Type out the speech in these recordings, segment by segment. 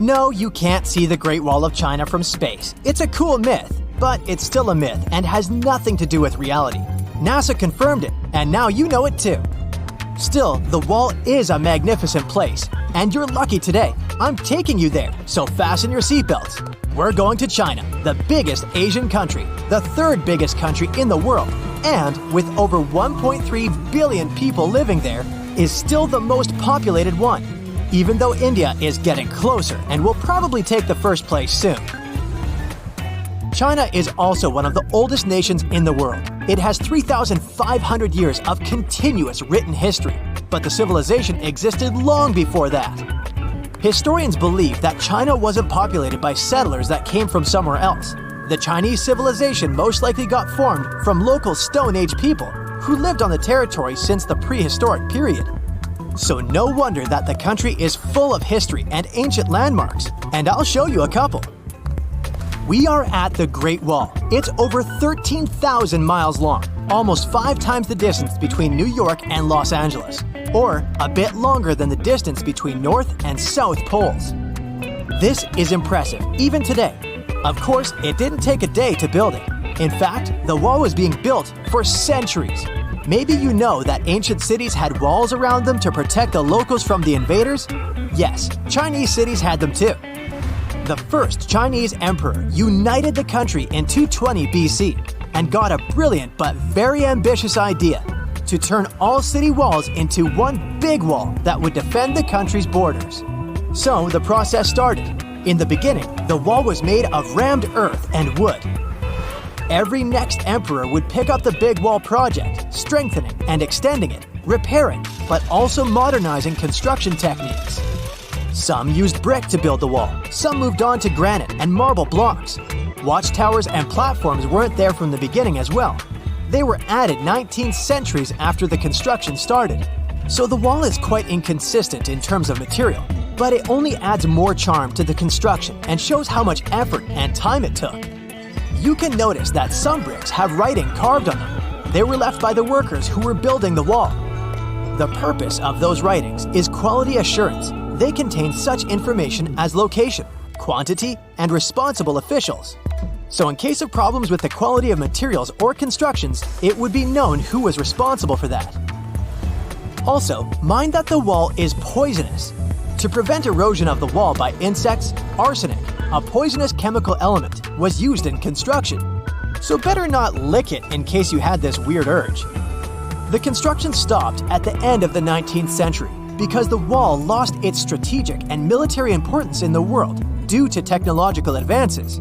No, you can't see the Great Wall of China from space. It's a cool myth, but it's still a myth and has nothing to do with reality. NASA confirmed it, and now you know it too. Still, the wall is a magnificent place, and you're lucky today. I'm taking you there, so fasten your seatbelts. We're going to China, the biggest Asian country, the third biggest country in the world, and with over 1.3 billion people living there, is still the most populated one, even though India is getting closer and will probably take the first place soon. China is also one of the oldest nations in the world. It has 3,500 years of continuous written history, but the civilization existed long before that. Historians believe that China wasn't populated by settlers that came from somewhere else. The Chinese civilization most likely got formed from local Stone Age people who lived on the territory since the prehistoric period. So no wonder that the country is full of history and ancient landmarks, and I'll show you a couple. We are at the Great Wall. It's over 13,000 miles long, almost 5 times the distance between New York and Los Angeles, or a bit longer than the distance between North and South Poles. This is impressive, even today. Of course, it didn't take a day to build it. In fact, the wall was being built for centuries. Maybe you know that ancient cities had walls around them to protect the locals from the invaders? Yes, Chinese cities had them too. The first Chinese emperor united the country in 220 BC and got a brilliant but very ambitious idea to turn all city walls into one big wall that would defend the country's borders. So the process started. In the beginning, the wall was made of rammed earth and wood. Every next emperor would pick up the big wall project, strengthening and extending it, repairing, but also modernizing construction techniques. Some used brick to build the wall, some moved on to granite and marble blocks. Watchtowers and platforms weren't there from the beginning as well. They were added 19 centuries after the construction started. So the wall is quite inconsistent in terms of material, but it only adds more charm to the construction and shows how much effort and time it took. You can notice that some bricks have writing carved on them. They were left by the workers who were building the wall. The purpose of those writings is quality assurance. They contain such information as location, quantity, and responsible officials. So in case of problems with the quality of materials or constructions, it would be known who was responsible for that. Also, mind that the wall is poisonous. To prevent erosion of the wall by insects, arsenic, a poisonous chemical element, was used in construction. So better not lick it in case you had this weird urge. The construction stopped at the end of the 19th century because the wall lost its strategic and military importance in the world due to technological advances.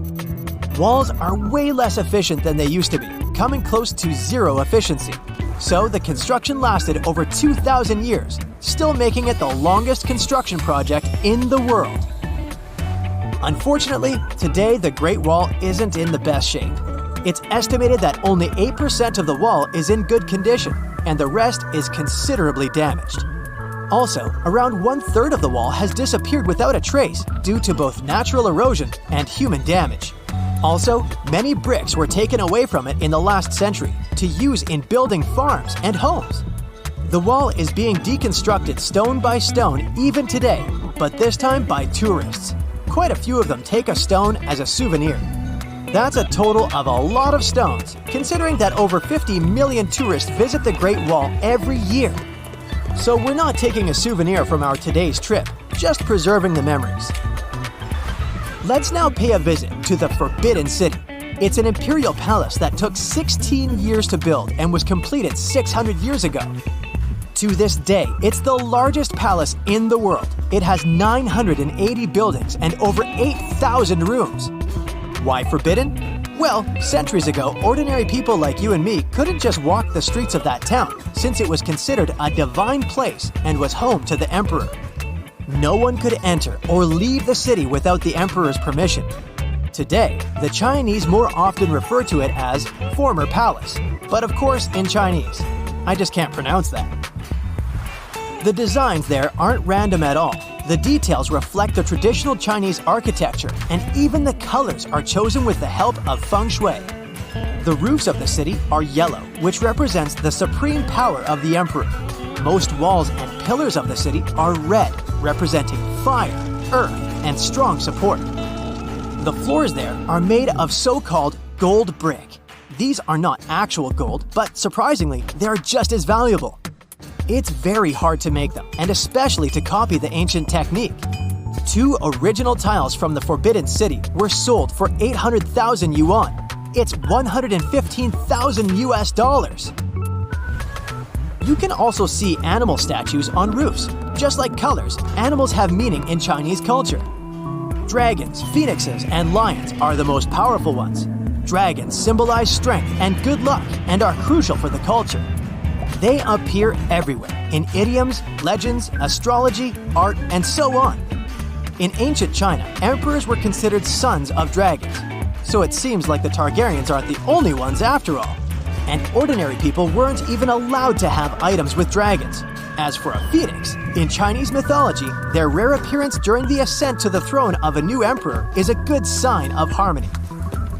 Walls are way less efficient than they used to be, coming close to zero efficiency. So the construction lasted over 2,000 years, still making it the longest construction project in the world. Unfortunately, today the Great Wall isn't in the best shape. It's estimated that only 8% of the wall is in good condition, and the rest is considerably damaged. Also, around 1/3 of the wall has disappeared without a trace due to both natural erosion and human damage. Also, many bricks were taken away from it in the last century to use in building farms and homes. The wall is being deconstructed stone by stone even today, but this time by tourists. Quite a few of them take a stone as a souvenir. That's a total of a lot of stones, considering that over 50 million tourists visit the Great Wall every year. So we're not taking a souvenir from our today's trip, just preserving the memories. Let's now pay a visit to the Forbidden City. It's an imperial palace that took 16 years to build and was completed 600 years ago. To this day, it's the largest palace in the world. It has 980 buildings and over 8,000 rooms. Why forbidden? Well, centuries ago, ordinary people like you and me couldn't just walk the streets of that town, since it was considered a divine place and was home to the emperor. No one could enter or leave the city without the emperor's permission. Today, the Chinese more often refer to it as former palace, but of course in Chinese. I just can't pronounce that. The designs there aren't random at all. The details reflect the traditional Chinese architecture, and even the colors are chosen with the help of feng shui. The roofs of the city are yellow, which represents the supreme power of the emperor. Most walls and pillars of the city are red, representing fire, earth, and strong support. The floors there are made of so-called gold brick. These are not actual gold, but surprisingly, they are just as valuable. It's very hard to make them, and especially to copy the ancient technique. 2 original tiles from the Forbidden City were sold for 800,000 yuan. It's 115,000 US dollars. You can also see animal statues on roofs. Just like colors, animals have meaning in Chinese culture. Dragons, phoenixes, and lions are the most powerful ones. Dragons symbolize strength and good luck and are crucial for the culture. They appear everywhere, in idioms, legends, astrology, art, and so on. In ancient China, emperors were considered sons of dragons. So it seems like the Targaryens aren't the only ones after all. And ordinary people weren't even allowed to have items with dragons. As for a phoenix, in Chinese mythology, their rare appearance during the ascent to the throne of a new emperor is a good sign of harmony.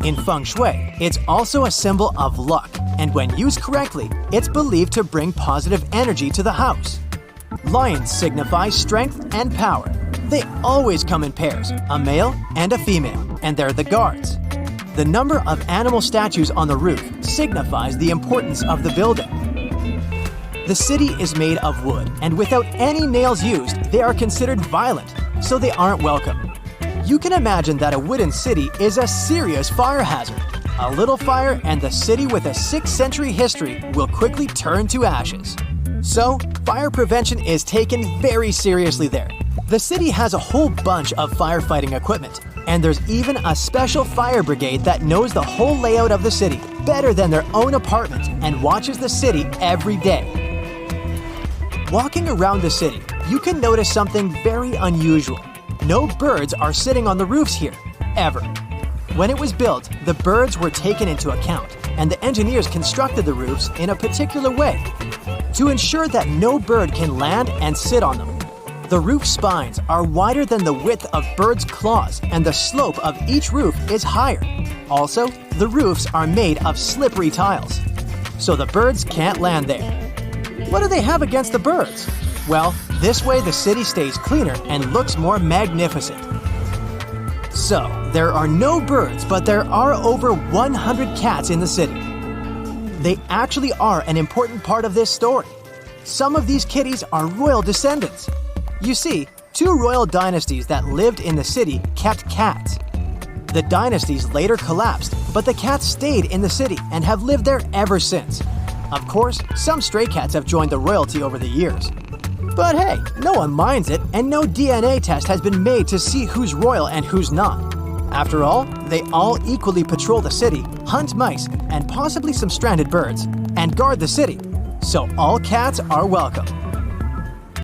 In feng shui, it's also a symbol of luck, and when used correctly, it's believed to bring positive energy to the house. Lions signify strength and power. They always come in pairs, a male and a female, and they're the guards. The number of animal statues on the roof signifies the importance of the building. The city is made of wood, and without any nails used, they are considered violent, so they aren't welcome. You can imagine that a wooden city is a serious fire hazard. A little fire and the city with a 6th century history will quickly turn to ashes. So, fire prevention is taken very seriously there. The city has a whole bunch of firefighting equipment, and there's even a special fire brigade that knows the whole layout of the city better than their own apartment and watches the city every day. Walking around the city, you can notice something very unusual. No birds are sitting on the roofs here, ever. When it was built, the birds were taken into account, and the engineers constructed the roofs in a particular way to ensure that no bird can land and sit on them. The roof spines are wider than the width of birds' claws, and the slope of each roof is higher. Also, the roofs are made of slippery tiles, so the birds can't land there. What do they have against the birds? Well, this way the city stays cleaner and looks more magnificent. So, there are no birds, but there are over 100 cats in the city. They actually are an important part of this story. Some of these kitties are royal descendants. You see, 2 royal dynasties that lived in the city kept cats. The dynasties later collapsed, but the cats stayed in the city and have lived there ever since. Of course, some stray cats have joined the royalty over the years. But hey, no one minds it, and no DNA test has been made to see who's royal and who's not. After all, they all equally patrol the city, hunt mice, and possibly some stranded birds, and guard the city. So all cats are welcome.